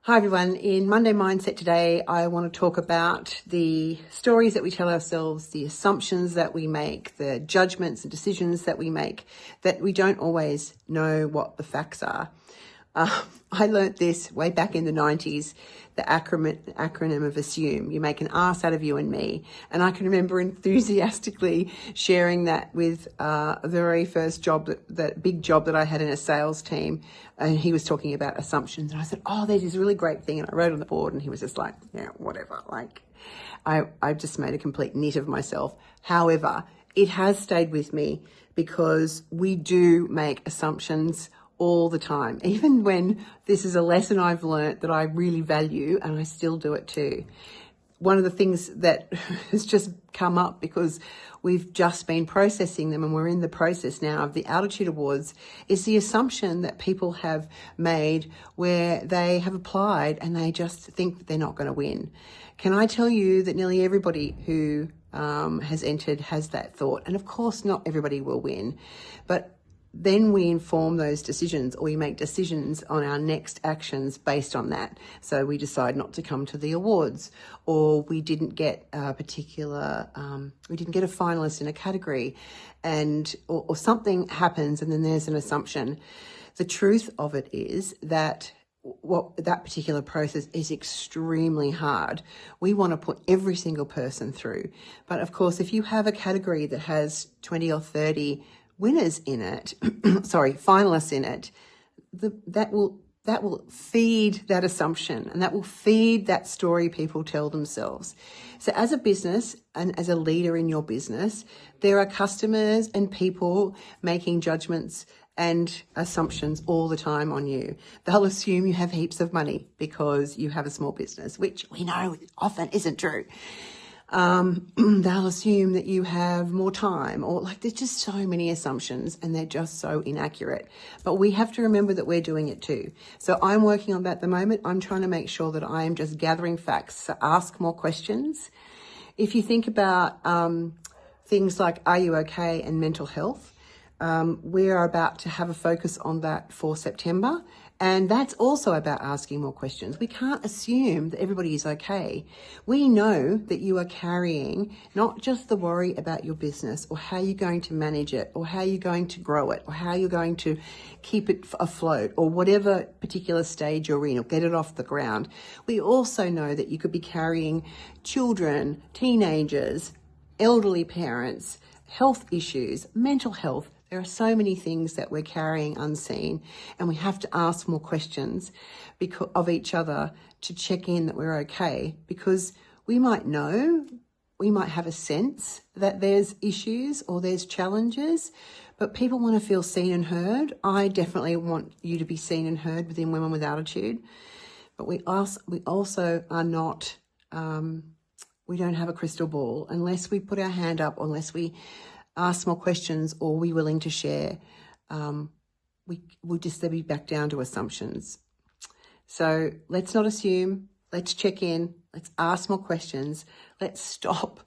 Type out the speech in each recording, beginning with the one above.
Hi everyone, in Monday Mindset today, I want to talk about the stories that we tell ourselves, the assumptions that we make, the judgments and decisions that we make, that we don't always know what the facts are. I learnt this way back in the 90s, the acronym of ASSUME. You make an ass out of you and me. And I can remember enthusiastically sharing that with the very first job, that big job that I had in a sales team. And he was talking about assumptions. And I said, oh, there's this really great thing. And I wrote it on the board and he was just like, yeah, whatever. Like, I just made a complete nit of myself. However, it has stayed with me because we do make assumptions all the time, even when this is a lesson I've learnt that I really value, and I still do it too. One of the things that has just come up because we've just been processing them and we're in the process now of the Altitude Awards is the assumption that people have made where they have applied and they just think that they're not going to win. Can I tell you that nearly everybody who has entered has that thought? And of course, not everybody will win, but then we inform those decisions, or we make decisions on our next actions based on that. So we decide not to come to the awards, or we didn't get a particular, we didn't get a finalist in a category, and or something happens, and then there's an assumption. The truth of it is that that particular process is extremely hard. We want to put every single person through. But of course, if you have a category that has 20 or 30 winners in it, finalists in it, that will feed that assumption, and that will feed that story people tell themselves. So as a business and as a leader in your business, there are customers and people making judgments and assumptions all the time on you. They'll assume you have heaps of money because you have a small business, which we know often isn't true. They'll assume that you have more time, or like there's just so many assumptions and they're just so inaccurate. But we have to remember that we're doing it too. So I'm working on that at the moment. I'm trying to make sure that I am just gathering facts. So ask more questions. If you think about things like Are You Okay and mental health, we are about to have a focus on that for September. And that's also about asking more questions. We can't assume that everybody is okay. We know that you are carrying not just the worry about your business or how you're going to manage it or how you're going to grow it or how you're going to keep it afloat or whatever particular stage you're in or get it off the ground. We also know that you could be carrying children, teenagers, elderly parents, health issues, mental health. There are so many things that we're carrying unseen, and we have to ask more questions of each other to check in that we're okay, because we might know, we might have a sense that there's issues or there's challenges, but people want to feel seen and heard. I definitely want you to be seen and heard within Women with Altitude, but we also are not, we don't have a crystal ball unless we put our hand up, unless we ask more questions or we're willing to share. We'll just be back down to assumptions. So let's not assume, let's check in, let's ask more questions, let's stop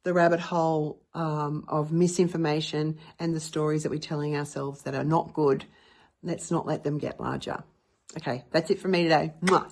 the rabbit hole of misinformation and the stories that we're telling ourselves that are not good. Let's not let them get larger. Okay, that's it from me today. Mwah.